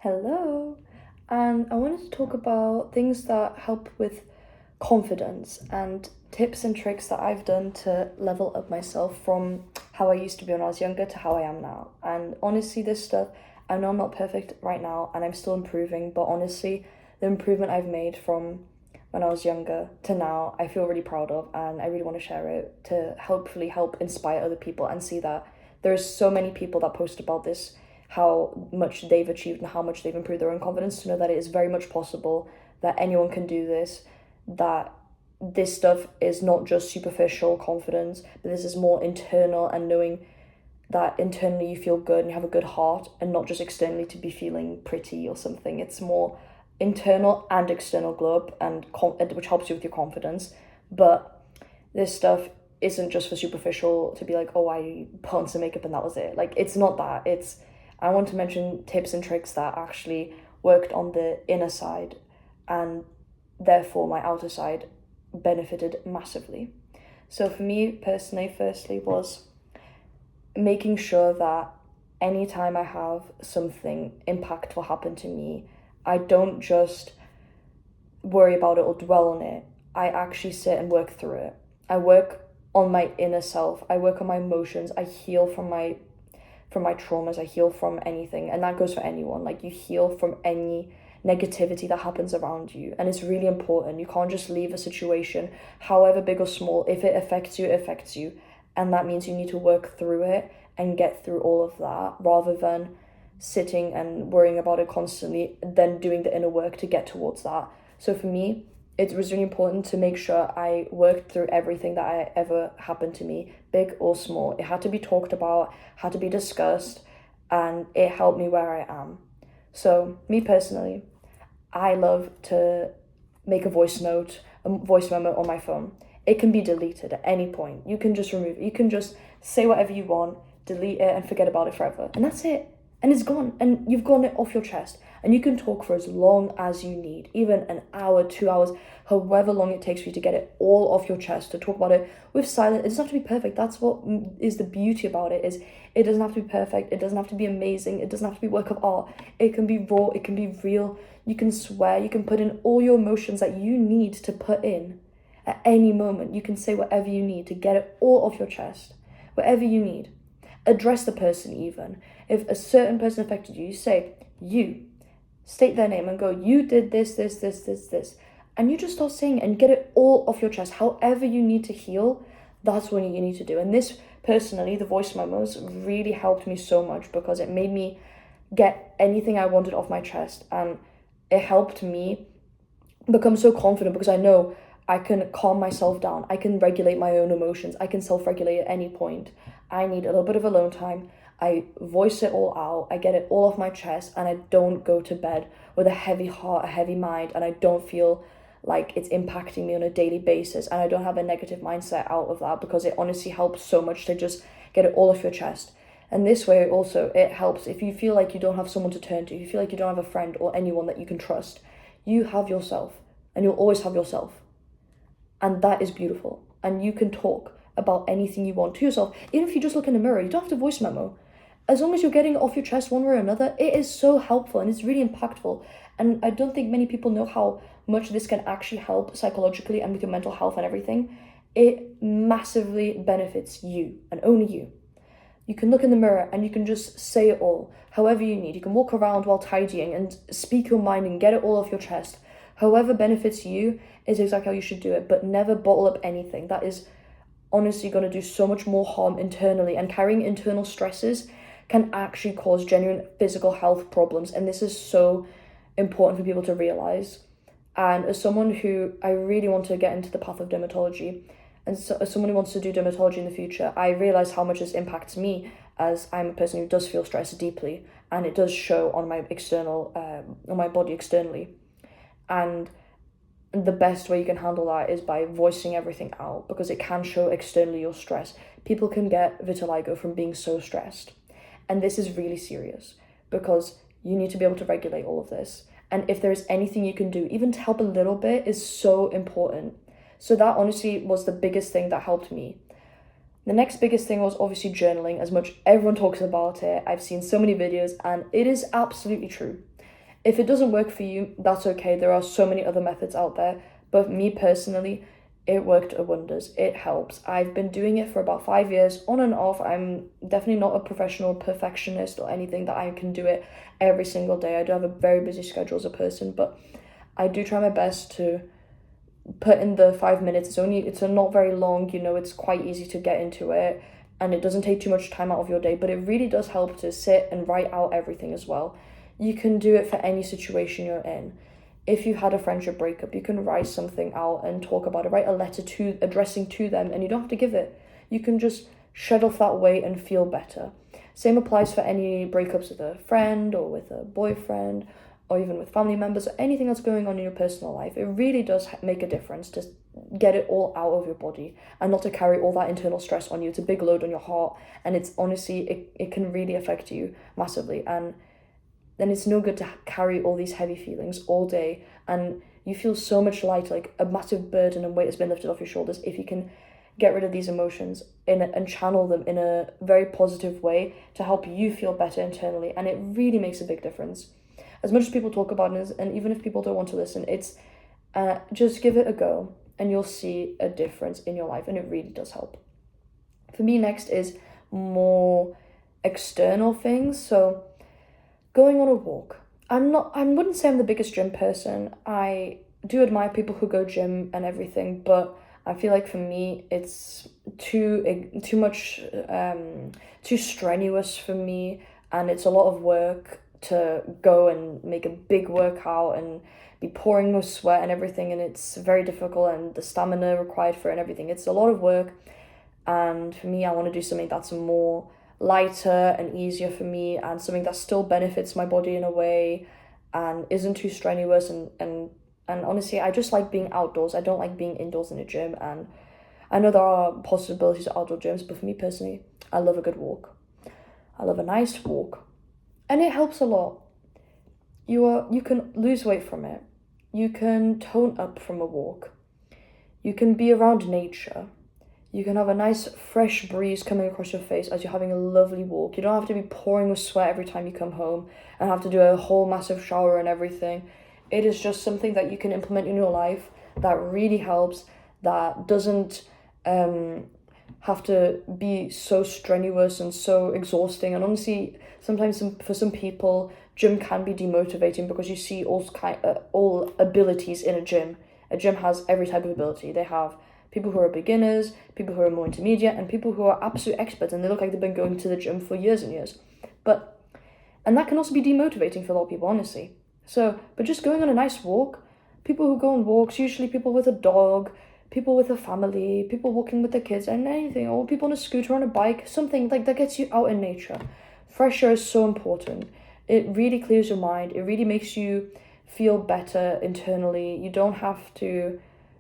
Hello, and I wanted to talk about things that help with confidence and tips and tricks that I've done to level up myself from how I used to be when I was younger to how I am now. And honestly, this stuff, I know I'm not perfect right now and I'm still improving, but honestly, the improvement I've made from when I was younger to now, I feel really proud of, and I really want to share it to hopefully help inspire other people and see that there's so many people that post about this, how much they've achieved and how much they've improved their own confidence, to know that it is very much possible, that anyone can do this, that this stuff is not just superficial confidence, but this is more internal, and knowing that internally you feel good and you have a good heart, and not just externally to be feeling pretty or something. It's more internal and external glow up, and which helps you with your confidence. But this stuff isn't just for superficial to be like, oh, I put on some makeup and that was it. Like, it's not that. It's I want to mention tips and tricks that actually worked on the inner side, and therefore my outer side benefited massively. So for me personally, firstly, was making sure that anytime I have something impactful happen to me, I don't just worry about it or dwell on it. I actually sit and work through it. I work on my inner self. I work on my emotions. I heal from my traumas. I heal from anything, and that goes for anyone. Like, you heal from any negativity that happens around you, and it's really important. You can't just leave a situation, however big or small. If it affects you, it affects you, and that means you need to work through it and get through all of that, rather than sitting and worrying about it constantly, then doing the inner work to get towards that. So for me, it was really important to make sure I worked through everything that I ever happened to me, big or small. It had to be talked about, had to be discussed, and it helped me where I am. So me personally, I love to make a voice memo on my phone. It can be deleted at any point. You can just remove it. You can just say whatever you want, delete it, and forget about it forever. And that's it. And it's gone. And you've gotten it off your chest. And you can talk for as long as you need, even an hour, 2 hours, however long it takes for you to get it all off your chest, to talk about it with silence. It doesn't have to be perfect. That's what is the beauty about it, is it doesn't have to be perfect. It doesn't have to be amazing. It doesn't have to be work of art. It can be raw. It can be real. You can swear. You can put in all your emotions that you need to put in at any moment. You can say whatever you need to get it all off your chest, whatever you need. Address the person even. If a certain person affected you, you say, you. State their name and go, you did this, this, this, this, this. And you just start saying it and get it all off your chest. However you need to heal, that's what you need to do. And this, personally, the voice memos really helped me so much, because it made me get anything I wanted off my chest. And it helped me become so confident, because I know I can calm myself down. I can regulate my own emotions. I can self-regulate at any point. I need a little bit of alone time. I voice it all out. I get it all off my chest, and I don't go to bed with a heavy heart, a heavy mind, and I don't feel like it's impacting me on a daily basis, and I don't have a negative mindset out of that, because it honestly helps so much to just get it all off your chest. And this way also, it helps if you feel like you don't have someone to turn to, if you feel like you don't have a friend or anyone that you can trust, you have yourself, and you'll always have yourself. And that is beautiful. And you can talk about anything you want to yourself. Even if you just look in the mirror, you don't have to voice memo. As long as you're getting it off your chest one way or another, it is so helpful and it's really impactful. And I don't think many people know how much this can actually help psychologically and with your mental health and everything. It massively benefits you and only you. You can look in the mirror and you can just say it all, however you need. You can walk around while tidying and speak your mind and get it all off your chest. However benefits you is exactly how you should do it, but never bottle up anything. That is honestly going to do so much more harm internally, and carrying internal stresses can actually cause genuine physical health problems. And this is so important for people to realize. And as someone who, I really want to get into the path of dermatology, and so, as someone who wants to do dermatology in the future, I realize how much this impacts me, as I'm a person who does feel stress deeply, and it does show on my on my body externally. And the best way you can handle that is by voicing everything out, because it can show externally your stress. People can get vitiligo from being so stressed. And this is really serious, because you need to be able to regulate all of this. And if there is anything you can do, even to help a little bit, is so important. So that honestly was the biggest thing that helped me. The next biggest thing was obviously journaling. As much everyone talks about it, I've seen so many videos, and it is absolutely true. If it doesn't work for you, that's okay. There are so many other methods out there. But me personally, it worked wonders. It helps. I've been doing it for about 5 years, on and off. I'm definitely not a professional perfectionist or anything that I can do it every single day. I do have a very busy schedule as a person, but I do try my best to put in the 5 minutes. It's not very long, it's quite easy to get into it, and it doesn't take too much time out of your day, but it really does help to sit and write out everything as well. You can do it for any situation you're in. If you had a friendship breakup, you can write something out and talk about it. Write a letter addressing to them, and you don't have to give it. You can just shed off that weight and feel better. Same applies for any breakups with a friend or with a boyfriend or even with family members or anything that's going on in your personal life. It really does make a difference to get it all out of your body and not to carry all that internal stress on you. It's a big load on your heart, and it's honestly, it can really affect you massively. And then it's no good to carry all these heavy feelings all day, and you feel so much lighter, like a massive burden and weight has been lifted off your shoulders if you can get rid of these emotions and channel them in a very positive way to help you feel better internally. And it really makes a big difference. As much as people talk about it, and even if people don't want to listen, it's just give it a go and you'll see a difference in your life, and it really does help. For me, next is more external things. So going on a walk. I wouldn't say I'm the biggest gym person. I do admire people who go gym and everything, but I feel like for me it's too much, too strenuous for me, and it's a lot of work to go and make a big workout and be pouring with sweat and everything, and it's very difficult, and the stamina required for it and everything. It's a lot of work, and for me, I want to do something that's more lighter and easier for me, and something that still benefits my body in a way and isn't too strenuous, and honestly, I just like being outdoors. I don't like being indoors in a gym, and I know there are possibilities of outdoor gyms, but for me personally, I love a good walk. I love a nice walk, and it helps a lot. You can lose weight from it. You can tone up from a walk. You can be around nature. You can have a nice fresh breeze coming across your face as you're having a lovely walk. You don't have to be pouring with sweat every time you come home and have to do a whole massive shower and everything. It is just something that you can implement in your life that really helps, that doesn't have to be so strenuous and so exhausting. And honestly, sometimes for some people, gym can be demotivating because you see all abilities in a gym. A gym has every type of ability. They have people who are beginners, people who are more intermediate, and people who are absolute experts, and they look like they've been going to the gym for years and years. And that can also be demotivating for a lot of people, honestly. But just going on a nice walk, people who go on walks, usually people with a dog, people with a family, people walking with their kids and anything, or people on a scooter, on a bike, something like that gets you out in nature. Fresh air is so important. It really clears your mind. It really makes you feel better internally. You don't have to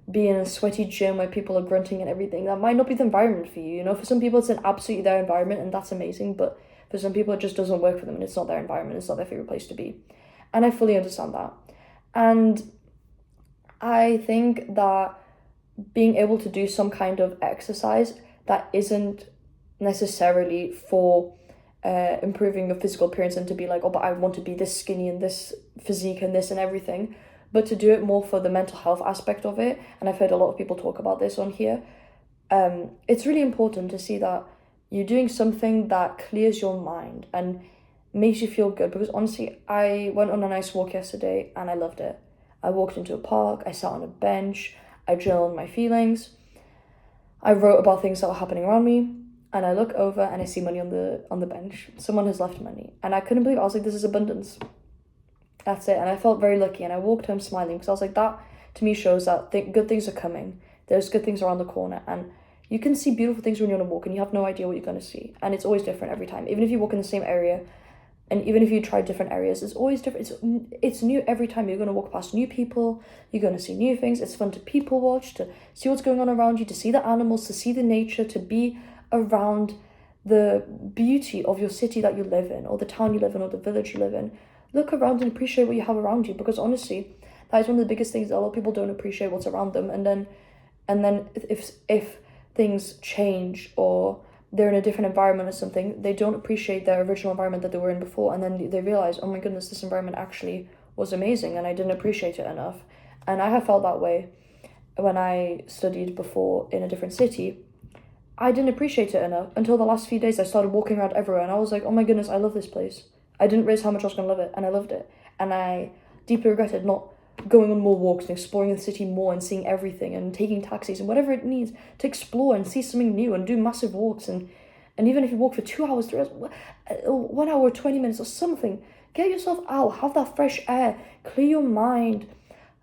be in a sweaty gym where people are grunting and everything. That might not be the environment for you. For some people it's an absolutely their environment, and that's amazing, but for some people it just doesn't work for them, and it's not their environment, it's not their favorite place to be. And I fully understand that. And I think that being able to do some kind of exercise that isn't necessarily for improving your physical appearance and to be like, oh, but I want to be this skinny and this physique and this and everything, but to do it more for the mental health aspect of it. And I've heard a lot of people talk about this on here. It's really important to see that you're doing something that clears your mind and makes you feel good. Because honestly, I went on a nice walk yesterday and I loved it. I walked into a park, I sat on a bench, I journaled my feelings, I wrote about things that were happening around me, and I look over and I see money on the bench. Someone has left money, and I couldn't believe it. I was like, this is abundance. That's it. And I felt very lucky, and I walked home smiling because I was like, that to me shows that good things are coming. There's good things around the corner, and you can see beautiful things when you're on a walk and you have no idea what you're going to see. And it's always different every time. Even if you walk in the same area, and even if you try different areas, it's always different. It's new every time. You're going to walk past new people. You're going to see new things. It's fun to people watch, to see what's going on around you, to see the animals, to see the nature, to be around the beauty of your city that you live in, or the town you live in, or the village you live in. Look around and appreciate what you have around you, because honestly, that is one of the biggest things that a lot of people don't appreciate what's around them. And then if things change or they're in a different environment or something, they don't appreciate their original environment that they were in before, and then they realize, oh my goodness, this environment actually was amazing and I didn't appreciate it enough. And I have felt that way when I studied before in a different city. I didn't appreciate it enough until the last few days. I started walking around everywhere and I was like, oh my goodness, I love this place. I didn't realize how much I was going to love it, and I loved it. And I deeply regretted not going on more walks and exploring the city more and seeing everything and taking taxis and whatever it needs to explore and see something new and do massive walks. And even if you walk for 2 hours, 3 hours, 1 hour, 20 minutes or something, get yourself out, have that fresh air, clear your mind,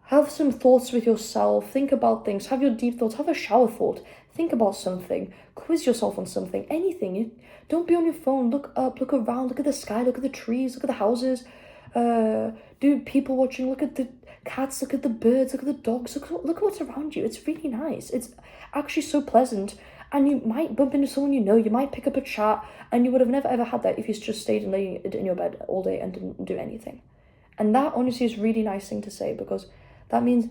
have some thoughts with yourself, think about things, have your deep thoughts, have a shower thought, think about something, quiz yourself on something, anything. Don't be on your phone, look up, look around, look at the sky, look at the trees, look at the houses, do people watching, look at the cats, look at the birds, look at the dogs, look at what's around you. It's really nice. It's actually so pleasant. And you might bump into someone you know, you might pick up a chat, and you would have never ever had that if you just stayed and lay in your bed all day and didn't do anything. And that honestly is a really nice thing to say, because that means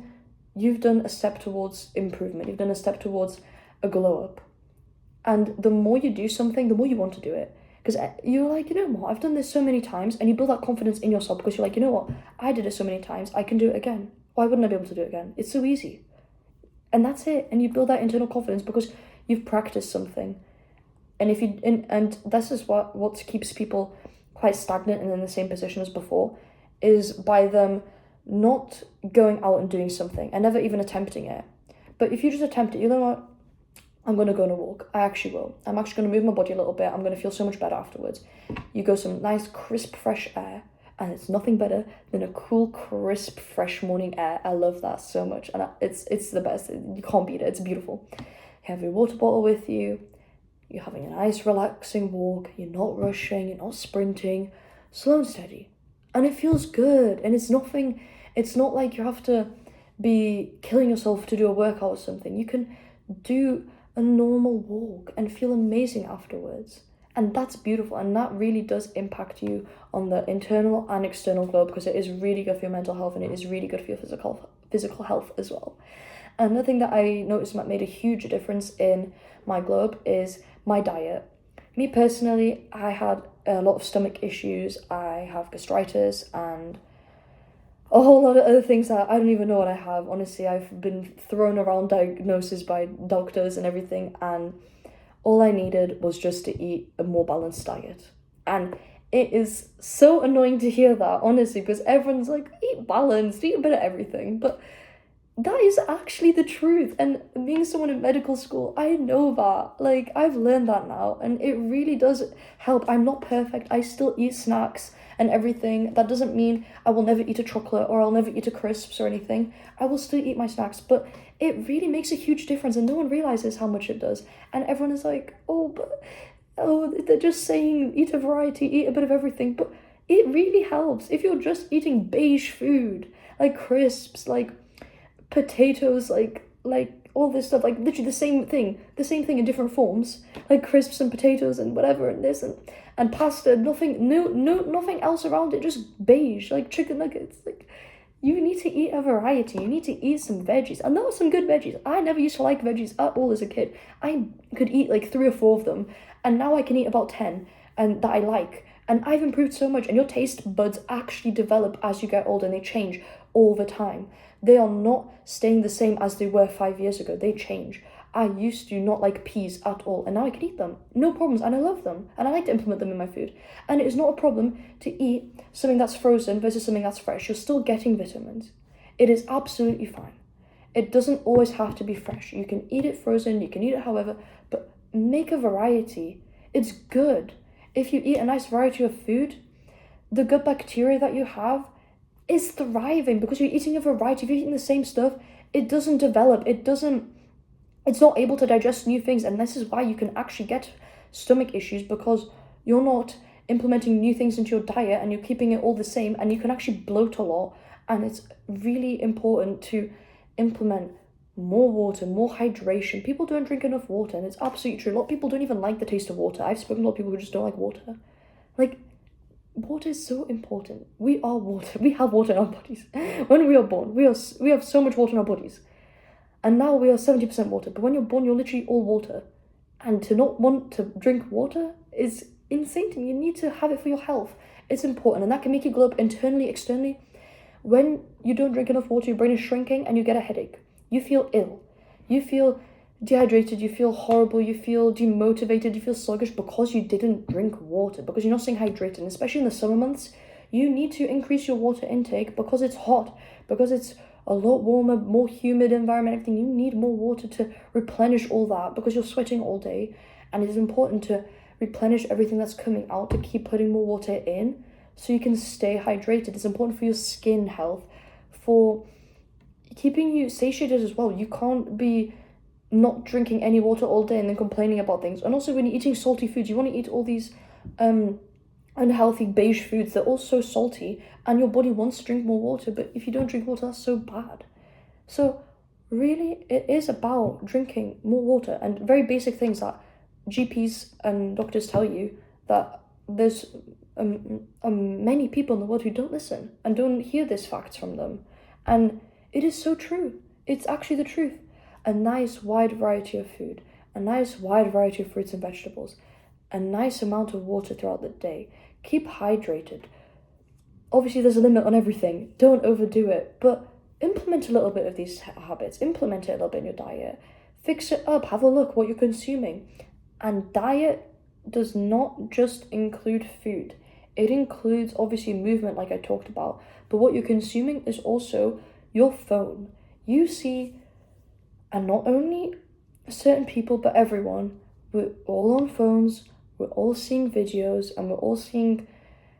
you've done a step towards improvement. You've done a step towards a glow up. And the more you do something, the more you want to do it. Because you're like, you know what, I've done this so many times, and you build that confidence in yourself because you're like, you know what, I did it so many times, I can do it again. Why wouldn't I be able to do it again? It's so easy. And that's it. And you build that internal confidence because you've practiced something. And if you and this is what keeps people quite stagnant and in the same position as before, is by them not going out and doing something and never even attempting it. But if you just attempt it, you know what? I'm going to go on a walk. I actually will. I'm actually going to move my body a little bit. I'm going to feel so much better afterwards. You go some nice, crisp, fresh air. And it's nothing better than a cool, crisp, fresh morning air. I love that so much. And it's the best. You can't beat it. It's beautiful. You have your water bottle with you. You're having a nice, relaxing walk. You're not rushing. You're not sprinting. Slow and steady. And it feels good. And it's not like you have to be killing yourself to do a workout or something. You can do a normal walk and feel amazing afterwards. And that's beautiful, and that really does impact you on the internal and external glow, because it is really good for your mental health and it is really good for your physical health as well. Another thing that I noticed that made a huge difference in my glow up is my diet. Me personally, I had a lot of stomach issues. I have gastritis and a whole lot of other things that I don't even know what I have. Honestly, I've been thrown around diagnoses by doctors and everything, and all I needed was just to eat a more balanced diet. And it is so annoying to hear that, honestly, because everyone's like, eat balanced, eat a bit of everything. But that is actually the truth. And being someone in medical school, I know that. Like, I've learned that now, and it really does help. I'm not perfect. I still eat snacks and everything. That doesn't mean I will never eat a chocolate or I'll never eat a crisps or anything. I will still eat my snacks, but it really makes a huge difference, and no one realizes how much it does. And everyone is like, they're just saying eat a variety, eat a bit of everything, but it really helps. If you're just eating beige food, like crisps, like potatoes, like all this stuff, like literally the same thing in different forms, like crisps and potatoes and whatever and this and pasta, nothing else around it, just beige, like chicken nuggets. Like, you need to eat a variety. You need to eat some veggies, and there are some good veggies. I never used to like veggies at all as a kid. I could eat like 3 or 4 of them, and now I can eat about 10 and that I like. And I've improved so much, and your taste buds actually develop as you get older, and they change all the time. They are not staying the same as they were 5 years ago. They change. I used to not like peas at all, and now I can eat them. No problems, and I love them, and I like to implement them in my food. And it is not a problem to eat something that's frozen versus something that's fresh. You're still getting vitamins. It is absolutely fine. It doesn't always have to be fresh. You can eat it frozen, you can eat it however, but make a variety. It's good. If you eat a nice variety of food, the good bacteria that you have is thriving because you're eating a variety. If you're eating the same stuff, it doesn't develop. It's not able to digest new things, and this is why you can actually get stomach issues, because you're not implementing new things into your diet and you're keeping it all the same, and you can actually bloat a lot. And it's really important to implement more water, more hydration. People don't drink enough water, and it's absolutely true. A lot of people don't even like the taste of water. I've spoken to a lot of people who just don't like water. Like, water is so important. We are water. We have water in our bodies. When we are born, we have so much water in our bodies. And now we are 70% water. But when you're born, you're literally all water. And to not want to drink water is insane to me. You need to have it for your health. It's important. And that can make you glow up internally, externally. when you don't drink enough water, your brain is shrinking and you get a headache. You feel ill. You feel dehydrated, you feel horrible, you feel demotivated, you feel sluggish because you didn't drink water, because you're not staying hydrated. And especially in the summer months, you need to increase your water intake because it's hot, because it's a lot warmer, more humid environment, everything. You need more water to replenish all that because you're sweating all day. And it is important to replenish everything that's coming out, to keep putting more water in so you can stay hydrated. It's important for your skin health, for keeping you satiated as well. You can't be not drinking any water all day and then complaining about things. And also when you're eating salty foods, you want to eat all these unhealthy beige foods. They're all so salty and your body wants to drink more water, but if you don't drink water, that's so bad. So really, it is about drinking more water, and very basic things that GPs and doctors tell you, that there's many people in the world who don't listen and don't hear these facts from them. And it is so true. It's actually the truth. A nice wide variety of food, a nice wide variety of fruits and vegetables, a nice amount of water throughout the day. Keep hydrated. Obviously, there's a limit on everything. Don't overdo it, but implement a little bit of these habits. Implement it a little bit in your diet. Fix it up. Have a look what you're consuming. And diet does not just include food. It includes, obviously, movement, like I talked about. But what you're consuming is also your phone. You see, and not only certain people, but everyone, we're all on phones, we're all seeing videos, and we're all seeing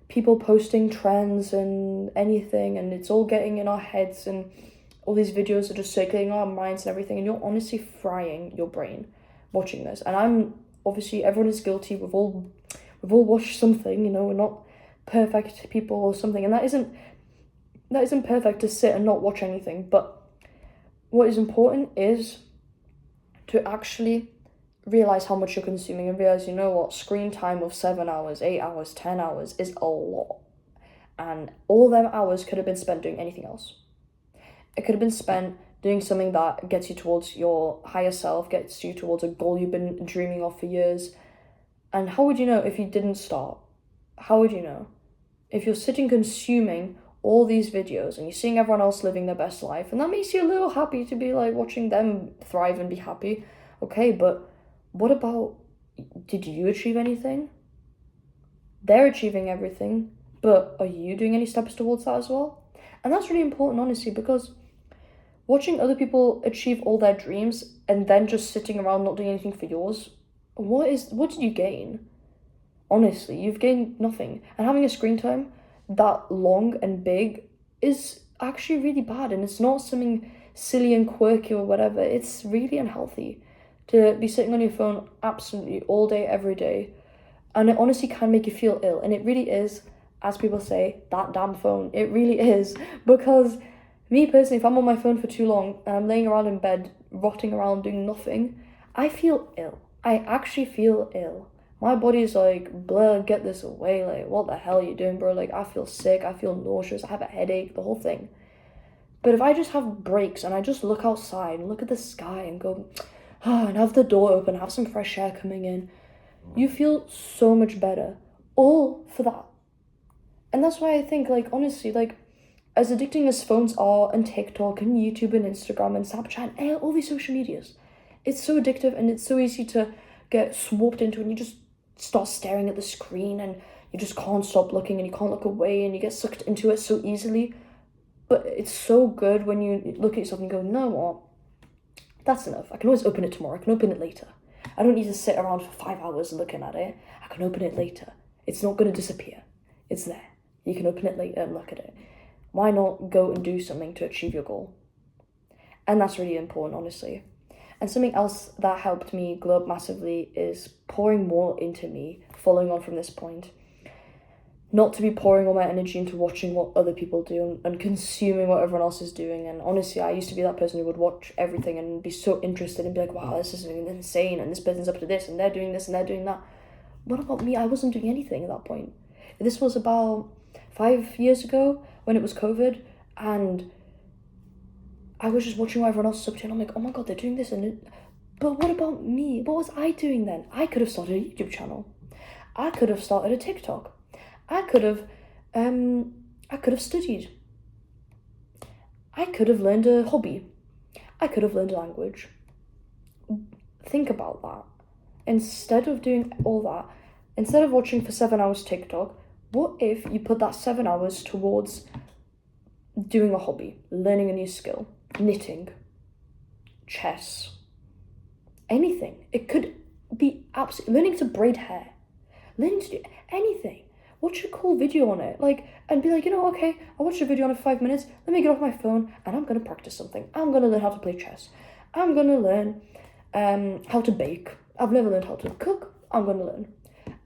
people posting trends and anything, and it's all getting in our heads, and all these videos are just circulating our minds and everything, and you're honestly frying your brain watching this. And I'm obviously, everyone is guilty. We've all watched something, you know. We're not perfect people or something, and that isn't perfect to sit and not watch anything. But what is important is to actually realize how much you're consuming and realize, you know what, screen time of 7 hours, 8 hours, 10 hours is a lot. And all them hours could have been spent doing anything else. It could have been spent doing something that gets you towards your higher self, gets you towards a goal you've been dreaming of for years. And how would you know if you didn't start? How would you know? If you're sitting consuming all these videos and you're seeing everyone else living their best life, and that makes you a little happy to be like watching them thrive and be happy. Okay, but what about, did you achieve anything? They're achieving everything, but are you doing any steps towards that as well? And that's really important, honestly, because watching other people achieve all their dreams and then just sitting around not doing anything for yours, what did you gain? Honestly, you've gained nothing. And having a screen time that long and big is actually really bad, and it's not something silly and quirky or whatever. It's really unhealthy to be sitting on your phone absolutely all day, every day. And it honestly can make you feel ill. And it really is, as people say, that damn phone. It really is. Because me personally, if I'm on my phone for too long and I'm laying around in bed, rotting around doing nothing, I feel ill. I actually feel ill. My body's like, blah, get this away. Like, what the hell are you doing, bro? Like, I feel sick, I feel nauseous, I have a headache, the whole thing. But if I just have breaks and I just look outside and look at the sky and go, and have the door open, have some fresh air coming in, you feel so much better. All for that. And that's why I think, like, honestly, like, as addicting as phones are, and TikTok and YouTube and Instagram and Snapchat and all these social medias, it's so addictive and it's so easy to get swapped into, and you just start staring at the screen and you just can't stop looking and you can't look away and you get sucked into it so easily. But it's so good when you look at yourself and go, no, what? That's enough. I can always open it tomorrow. I can open it later. I don't need to sit around for 5 hours looking at it. I can open it later. It's not going to disappear. It's there. You can open it later and look at it. Why not go and do something to achieve your goal? And that's really important, honestly. And something else that helped me glow up massively is pouring more into me, following on from this point. Not to be pouring all my energy into watching what other people do and consuming what everyone else is doing. And honestly, I used to be that person who would watch everything and be so interested and be like, wow, this is insane, and this person's up to this, and they're doing this, and they're doing that. What about me? I wasn't doing anything at that point. This was about 5 years ago when it was COVID, and I was just watching what everyone else was up to, and I'm like, oh my god, they're doing this. But what about me? What was I doing then? I could have started a YouTube channel. I could have started a TikTok. I could have studied. I could have learned a hobby. I could have learned a language. Think about that. Instead of doing all that, instead of watching for 7 hours TikTok, what if you put that 7 hours towards doing a hobby, learning a new skill, knitting, chess, anything? It could be absolutely learning to braid hair, learning to do anything. Watch a cool video on it, and be like, okay, I watched a video on it for 5 minutes, let me get off my phone and I'm gonna practice something. I'm gonna learn how to play chess. I'm gonna learn how to bake. I've never learned how to cook. I'm gonna learn.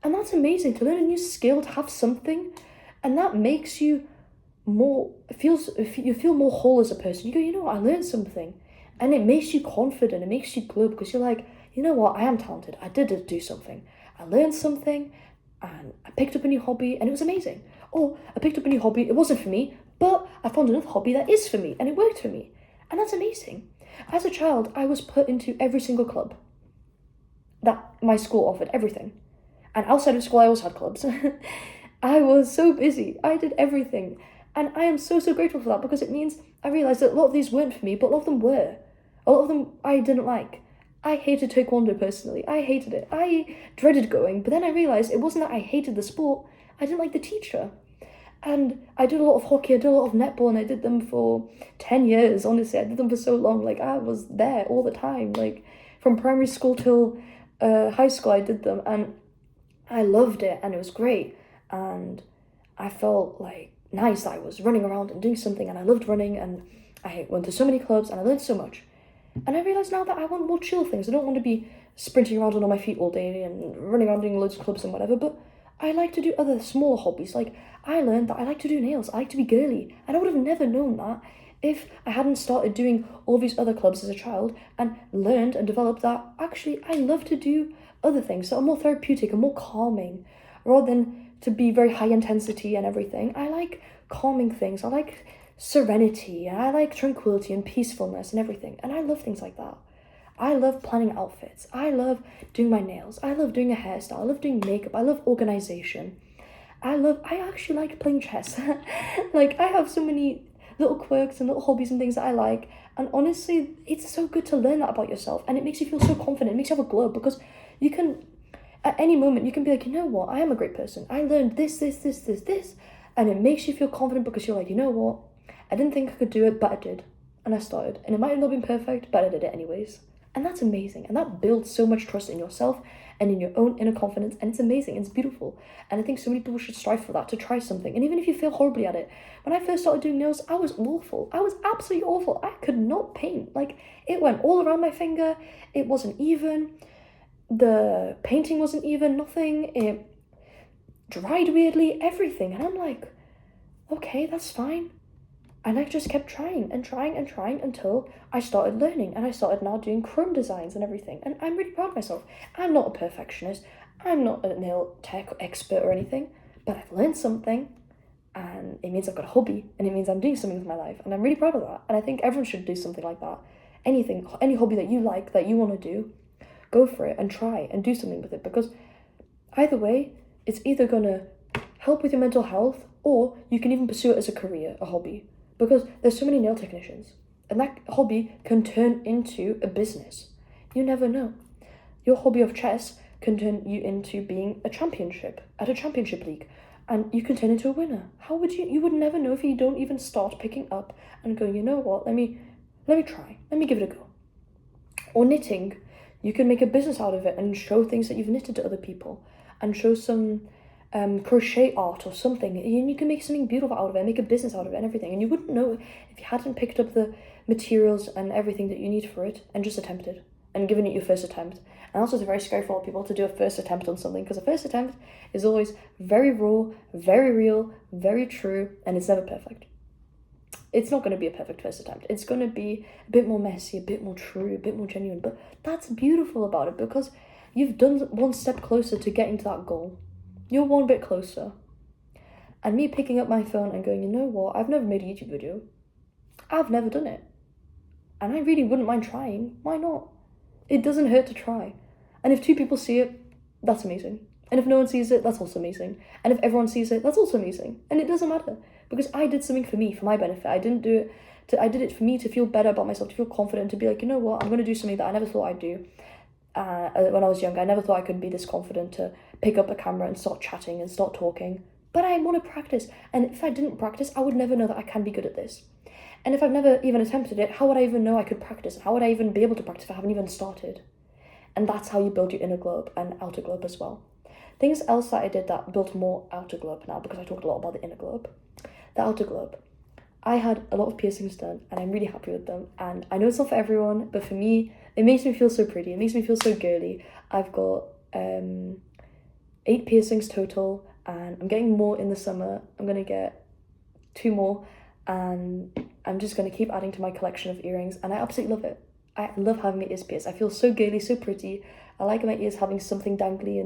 And that's amazing, to learn a new skill, to have something, and that makes you you feel more whole as a person. You go, I learned something, and it makes you confident. It makes you glow because you're like, you know what, I am talented. I did do something. I learned something, and I picked up a new hobby, and it was amazing. Or I picked up a new hobby, it wasn't for me, but I found another hobby that is for me, and it worked for me. And that's amazing. As a child, I was put into every single club that my school offered, everything. And outside of school, I also had clubs. I was so busy. I did everything. And I am so, so grateful for that, because it means I realised that a lot of these weren't for me, but a lot of them were. A lot of them I didn't like. I hated Taekwondo personally. I hated it. I dreaded going. But then I realised it wasn't that I hated the sport. I didn't like the teacher. And I did a lot of hockey. I did a lot of netball, and I did them for 10 years. Honestly, I did them for so long. I was there all the time. From primary school till high school, I did them. And I loved it, and it was great. And I felt nice that I was running around and doing something, and I loved running, and I went to so many clubs, and I learned so much. And I realise now that I want more chill things. I don't want to be sprinting around on my feet all day and running around doing loads of clubs and whatever, but I like to do other smaller hobbies. I learned that I like to do nails. I like to be girly. And I would have never known that if I hadn't started doing all these other clubs as a child and learned and developed that actually I love to do other things that are more therapeutic and more calming, rather than to be very high intensity and everything. I like calming things. I like serenity, and I like tranquility and peacefulness and everything. And I love things like that. I love planning outfits. I love doing my nails. I love doing a hairstyle. I love doing makeup. I love organization. I actually like playing chess. I have so many little quirks and little hobbies and things that I like. And honestly, it's so good to learn that about yourself. And it makes you feel so confident. It makes you have a glow, because you can, at any moment, you can be like, you know what? I am a great person. I learned this. And it makes you feel confident, because you're like, you know what? I didn't think I could do it, but I did. And I started. And it might have not been perfect, but I did it anyways. And that's amazing. And that builds so much trust in yourself and in your own inner confidence. And it's amazing. It's beautiful. And I think so many people should strive for that, to try something. And even if you fail horribly at it. When I first started doing nails, I was awful. I was absolutely awful. I could not paint. It went all around my finger. It wasn't even. The painting wasn't even. Nothing. It dried weirdly. Everything. And I'm like, okay, that's fine. And I just kept trying until I started learning, and I started now doing chrome designs and everything. And I'm really proud of myself. I'm not a perfectionist. I'm not a nail tech expert or anything, but I've learned something, and it means I've got a hobby, and it means I'm doing something with my life, and I'm really proud of that. And I think everyone should do something like that. Any hobby that you like, that you want to do, go for it and try and do something with it, because either way, it's either going to help with your mental health, or you can even pursue it as a career, a hobby. Because there's so many nail technicians, and that hobby can turn into a business. You never know. Your hobby of chess can turn you into being at a championship league, and you can turn into a winner. You would never know if you don't even start picking up and going, you know what, let me try, let me give it a go. Or knitting, you can make a business out of it and show things that you've knitted to other people, and show some crochet art or something, and you can make something beautiful out of it, make a business out of it and everything. And you wouldn't know if you hadn't picked up the materials and everything that you need for it and just attempted and given it your first attempt. And also, it's very scary for a lot of people to do a first attempt on something, because a first attempt is always very raw, very real, very true, and it's never perfect. It's not going to be a perfect first attempt. It's going to be a bit more messy, a bit more true, a bit more genuine. But that's beautiful about it, because you've done one step closer to getting to that goal. You're one bit closer. And me picking up my phone and going, you know what, I've never made a YouTube video. I've never done it. And I really wouldn't mind trying. Why not? It doesn't hurt to try. And if 2 people see it, that's amazing. And if no one sees it, that's also amazing. And if everyone sees it, that's also amazing. And it doesn't matter. because I did something for me, for my benefit. I didn't do it I did it for me to feel better about myself, to feel confident, to be like, you know what, I'm going to do something that I never thought I'd do. When I was young, I never thought I could be this confident to pick up a camera and start chatting and start talking. But I want to practice. And if I didn't practice, I would never know that I can be good at this. And if I've never even attempted it, how would I even know I could practice? How would I even be able to practice if I haven't even started? And that's how you build your inner globe and outer globe as well. Things else that I did that built more outer globe now, because I talked a lot about the inner globe. The outer globe. I had a lot of piercings done and I'm really happy with them. And I know it's not for everyone, but for me, it makes me feel so pretty. It makes me feel so girly. I've got 8 piercings total and I'm getting more in the summer. I'm going to get 2 more and I'm just going to keep adding to my collection of earrings and I absolutely love it. I love having my ears pierced. I feel so girly, so pretty. I like my ears having something dangly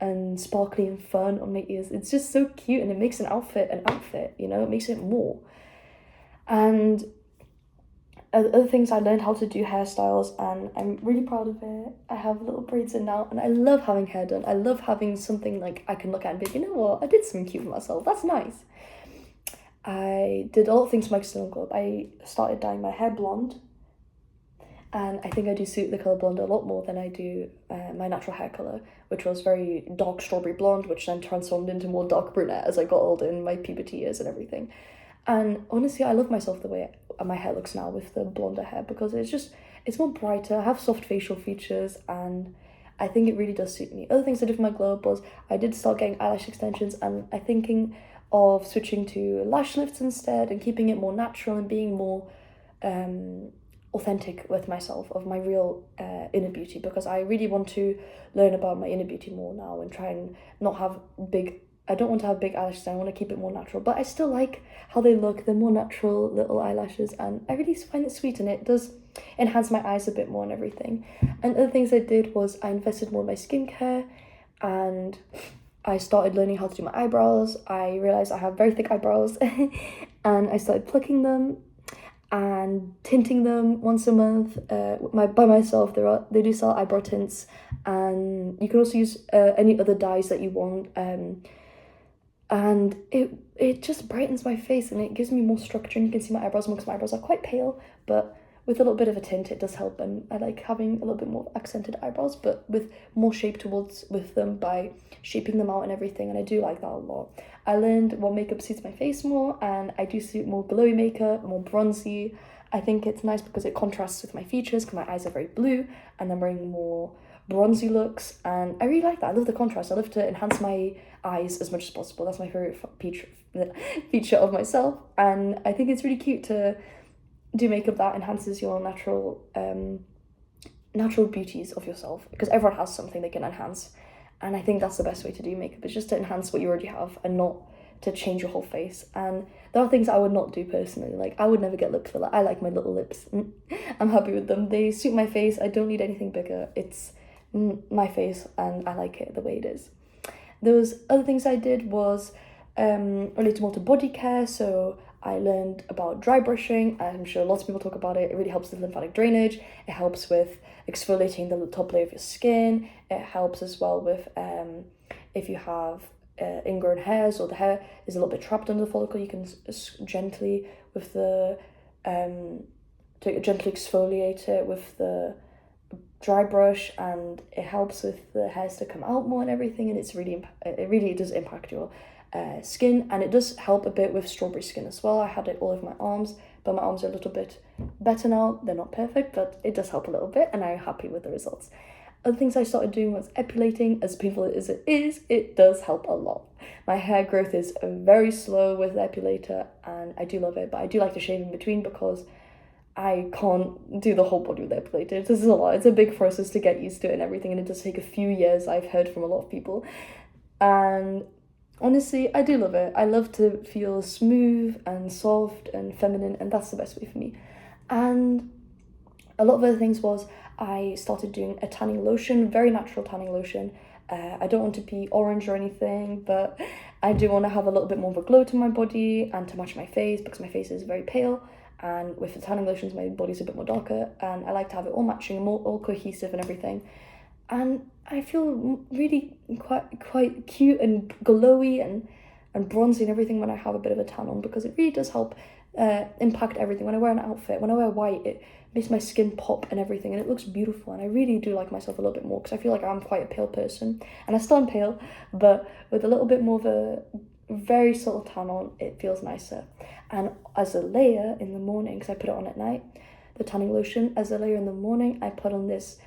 and sparkly and fun on my ears. It's just so cute and it makes an outfit, you know, it makes it more. And other things, I learned how to do hairstyles and I'm really proud of it. I have little braids in now and I love having hair done. I love having something like I can look at and be like, you know what, I did something cute for myself. That's nice. I did a lot of things for my external globe. I started dyeing my hair blonde and I think I do suit the colour blonde a lot more than I do my natural hair colour, which was very dark strawberry blonde, which then transformed into more dark brunette as I got older in my puberty years and everything. And honestly, I love myself the way my hair looks now with the blonder hair because it's more brighter. I have soft facial features and I think it really does suit me. Other things I did for my globe was I did start getting eyelash extensions and I'm thinking of switching to lash lifts instead and keeping it more natural and being more authentic with myself, of my real inner beauty, because I really want to learn about my inner beauty more now and try and not have I don't want to have big eyelashes. I want to keep it more natural, but I still like how they look. They're more natural little eyelashes and I really find it sweet and it does enhance my eyes a bit more and everything. And other things I did was I invested more in my skincare and I started learning how to do my eyebrows. I realised I have very thick eyebrows and I started plucking them and tinting them once a month by myself. They do sell eyebrow tints and you can also use any other dyes that you want. And it just brightens my face and it gives me more structure and you can see my eyebrows more because my eyebrows are quite pale, but with a little bit of a tint it does help and I like having a little bit more accented eyebrows but with more shape with them by shaping them out and everything, and I do like that a lot. I learned what makeup suits my face more and I do suit more glowy makeup, more bronzy. I think it's nice because it contrasts with my features because my eyes are very blue and I'm wearing more bronzy looks and I really like that. I love the contrast. I love to enhance my eyes as much as possible. That's my favorite feature of myself and I think it's really cute to do makeup that enhances your natural beauties of yourself, because everyone has something they can enhance and I think that's the best way to do makeup, is just to enhance what you already have and not to change your whole face. And there are things I would not do personally, like I would never get lip filler. I like my little lips. I'm happy with them. They suit my face. I don't need anything bigger. It's my face and I like it the way it is. Those other things I did was related more to body care. So I learned about dry brushing. I'm sure lots of people talk about it. It really helps with lymphatic drainage. It helps with exfoliating the top layer of your skin. It helps as well with if you have ingrown hairs or the hair is a little bit trapped under the follicle, you can gently with the to gently exfoliate it with the dry brush, and it helps with the hairs to come out more and everything, and it really does impact your skin, and it does help a bit with strawberry skin as well. I had it all over my arms, but my arms are a little bit better now. They're not perfect, but it does help a little bit and I'm happy with the results. Other things I started doing was epilating. As painful as it is, it does help a lot. My hair growth is very slow with the epilator and I do love it, but I do like to shave in between because I can't do the whole body with the epilator. This is a lot. It's a big process to get used to it and everything, and it does take a few years, I've heard from a lot of people. And honestly, I do love it. I love to feel smooth and soft and feminine, and that's the best way for me. And a lot of other things was I started doing a tanning lotion, very natural tanning lotion. I don't want to be orange or anything, but I do want to have a little bit more of a glow to my body and to match my face because my face is very pale. And with the tanning lotions, my body's a bit more darker, and I like to have it all matching, more all cohesive and everything. And I feel really quite cute and glowy, and and bronzy and everything when I have a bit of a tan on, because it really does help impact everything. When I wear an outfit, when I wear white, it makes my skin pop and everything, and it looks beautiful, and I really do like myself a little bit more, because I feel like I'm quite a pale person, and I still am pale, but with a little bit more of a very subtle tan on, it feels nicer. And as a layer in the morning, because I put it on at night, the tanning lotion, as a layer in the morning, I put on this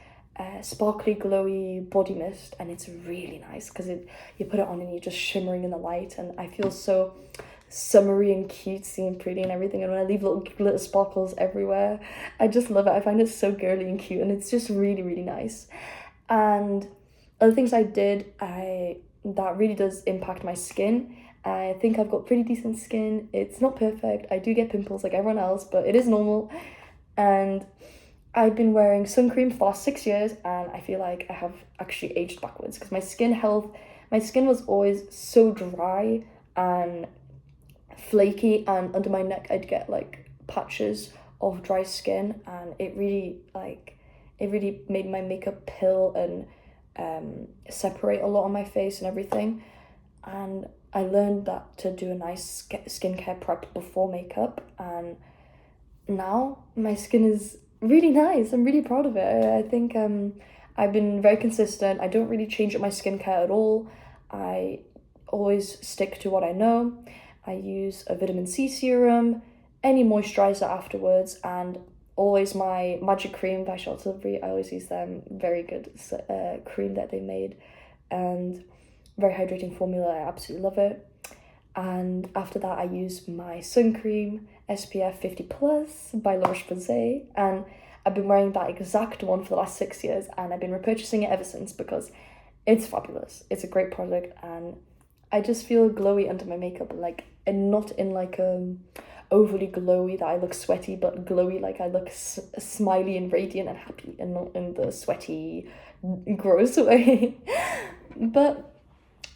sparkly, glowy body mist, and it's really nice, because you put it on and you're just shimmering in the light, and I feel so summery and cutesy and pretty and everything, and when I leave little glitter sparkles everywhere, I just love it. I find it so girly and cute, and it's just really, really nice. And other things I did, that really does impact my skin. I think I've got pretty decent skin. It's not perfect. I do get pimples like everyone else, but it is normal. And I've been wearing sun cream for the last 6 years, and I feel like I have actually aged backwards, because my skin was always so dry and flaky, and under my neck I'd get like patches of dry skin, and it really made my makeup pill and separate a lot on my face and everything. And I learned that to do a nice skincare prep before makeup, and now my skin is really nice. I'm really proud of it. I think I've been very consistent. I don't really change up my skincare at all. I always stick to what I know. I use a vitamin C serum, any moisturizer afterwards, and always my magic cream by Charlotte Tilbury. I always use them. Very good cream that they made, and very hydrating formula. I absolutely love it. And after that, I use my sun cream, SPF 50+ by La Roche-Posay, and I've been wearing that exact one for the last 6 years, and I've been repurchasing it ever since, because it's fabulous. It's a great product, and I just feel glowy under my makeup, and not in like overly glowy that I look sweaty, but glowy like I look smiley and radiant and happy, and not in the sweaty, gross way. But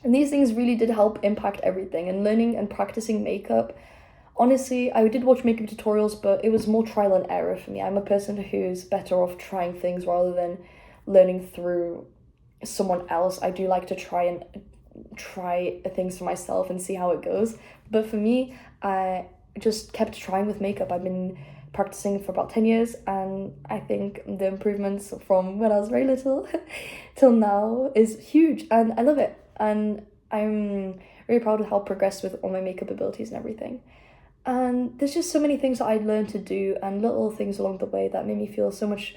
these things really did help impact everything, and learning and practicing makeup. Honestly, I did watch makeup tutorials, but it was more trial and error for me. I'm a person who's better off trying things rather than learning through someone else. I do like to try things for myself and see how it goes. But for me, I just kept trying with makeup. I've been practicing for about 10 years, and I think the improvements from when I was very little till now is huge, and I love it. And I'm really proud of how I progressed with all my makeup abilities and everything. And there's just so many things that I learned to do, and little things along the way that made me feel so much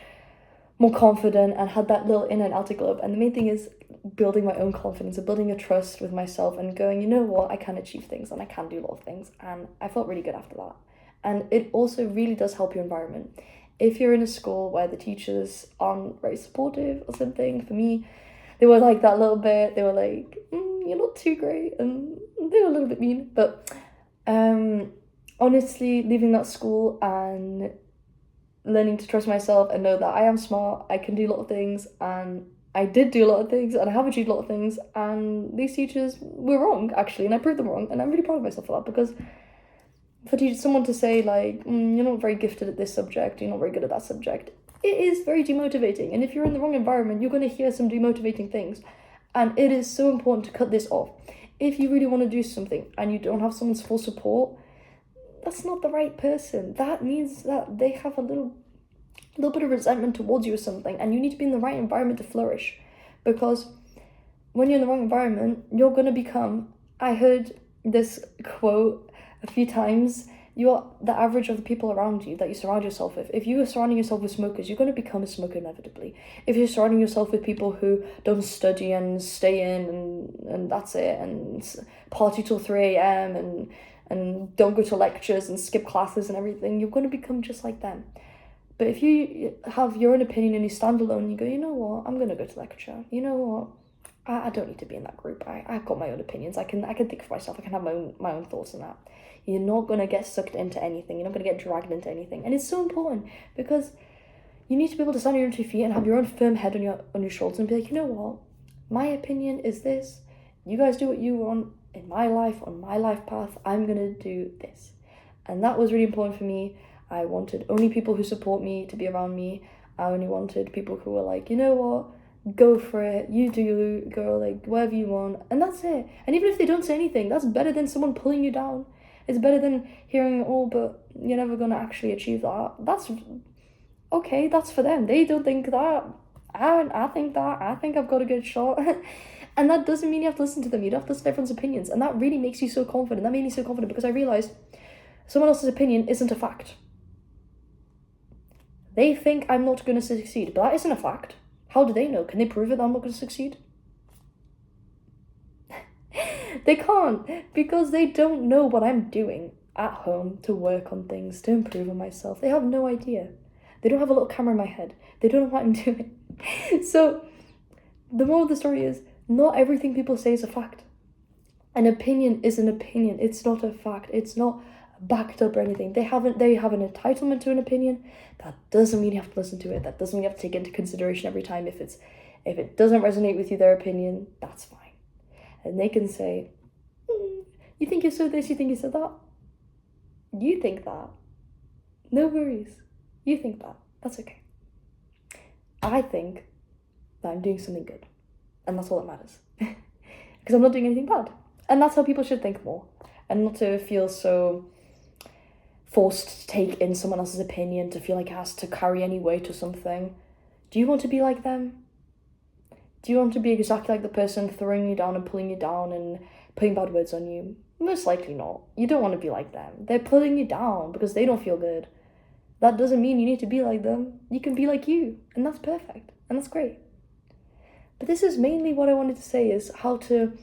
more confident and had that little inner and outer globe. And the main thing is building my own confidence and building a trust with myself and going, you know what, I can achieve things and I can do a lot of things. And I felt really good after that. And it also really does help your environment. If you're in a school where the teachers aren't very supportive or something, for me, they were like that a little bit. They were like, you're not too great. And they were a little bit mean. But honestly, leaving that school and learning to trust myself and know that I am smart, I can do a lot of things, and I did do a lot of things, and I have achieved a lot of things, and these teachers were wrong, actually, and I proved them wrong, and I'm really proud of myself for that, because for someone to say, like, you're not very gifted at this subject, you're not very good at that subject, it is very demotivating, and if you're in the wrong environment, you're going to hear some demotivating things, and it is so important to cut this off. If you really want to do something, and you don't have someone's full support, that's not the right person. That means that they have a little bit of resentment towards you or something, and you need to be in the right environment to flourish. Because when you're in the wrong environment, you're going to become, I heard this quote a few times, you're the average of the people around you that you surround yourself with. If you are surrounding yourself with smokers, you're going to become a smoker inevitably. If you're surrounding yourself with people who don't study and stay in and that's it, and party till 3 a.m. and don't go to lectures and skip classes and everything, you're going to become just like them. But if you have your own opinion and you stand alone and you go, you know what, I'm going to go to lecture. You know what, I don't need to be in that group. I've got my own opinions. I can think for myself. I can have my own thoughts on that. You're not going to get sucked into anything. You're not going to get dragged into anything. And it's so important, because you need to be able to stand on your own 2 feet and have your own firm head on your shoulders and be like, you know what, my opinion is this. You guys do what you want. In my life, on my life path, I'm going to do this. And that was really important for me. I wanted only people who support me to be around me. I only wanted people who were like, you know what, go for it, you do you, girl, like, whatever you want, and that's it. And even if they don't say anything, that's better than someone pulling you down. It's better than hearing, oh, but you're never gonna actually achieve that. That's okay, that's for them. They don't think that. I think that. I think I've got a good shot. And that doesn't mean you have to listen to them. You don't have to listen to everyone's opinions. And that really makes you so confident. That made me so confident because I realised someone else's opinion isn't a fact. They think I'm not going to succeed, but that isn't a fact. How do they know? Can they prove it that I'm not going to succeed? They can't, because they don't know what I'm doing at home to work on things, to improve on myself. They have no idea. They don't have a little camera in my head. They don't know what I'm doing. So the moral of the story is, not everything people say is a fact. An opinion is an opinion. It's not a fact. It's not backed up or anything. They have an entitlement to an opinion. That doesn't mean you have to listen to it. That doesn't mean you have to take it into consideration every time. If it doesn't resonate with you, their opinion, that's fine. And they can say, you think you're so this, you think you're so that. You think that. No worries. You think that. That's okay. I think that I'm doing something good. And that's all that matters. Because I'm not doing anything bad. And that's how people should think more. And not to feel so forced to take in someone else's opinion, to feel like it has to carry any weight or something. Do you want to be like them? Do you want to be exactly like the person throwing you down and pulling you down and putting bad words on you? Most likely not. You don't want to be like them. They're pulling you down because they don't feel good. That doesn't mean you need to be like them. You can be like you, and that's perfect, and that's great. But this is mainly what I wanted to say, is how to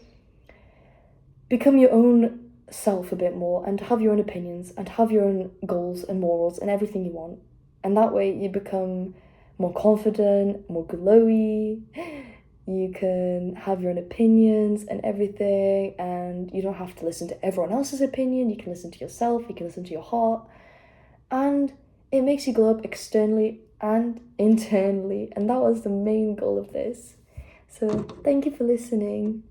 become your own self a bit more, and have your own opinions, and have your own goals and morals and everything you want. And that way you become more confident, more glowy. You can have your own opinions and everything, and you don't have to listen to everyone else's opinion. You can listen to yourself, you can listen to your heart, and it makes you glow up externally and internally, and that was the main goal of this. So thank you for listening.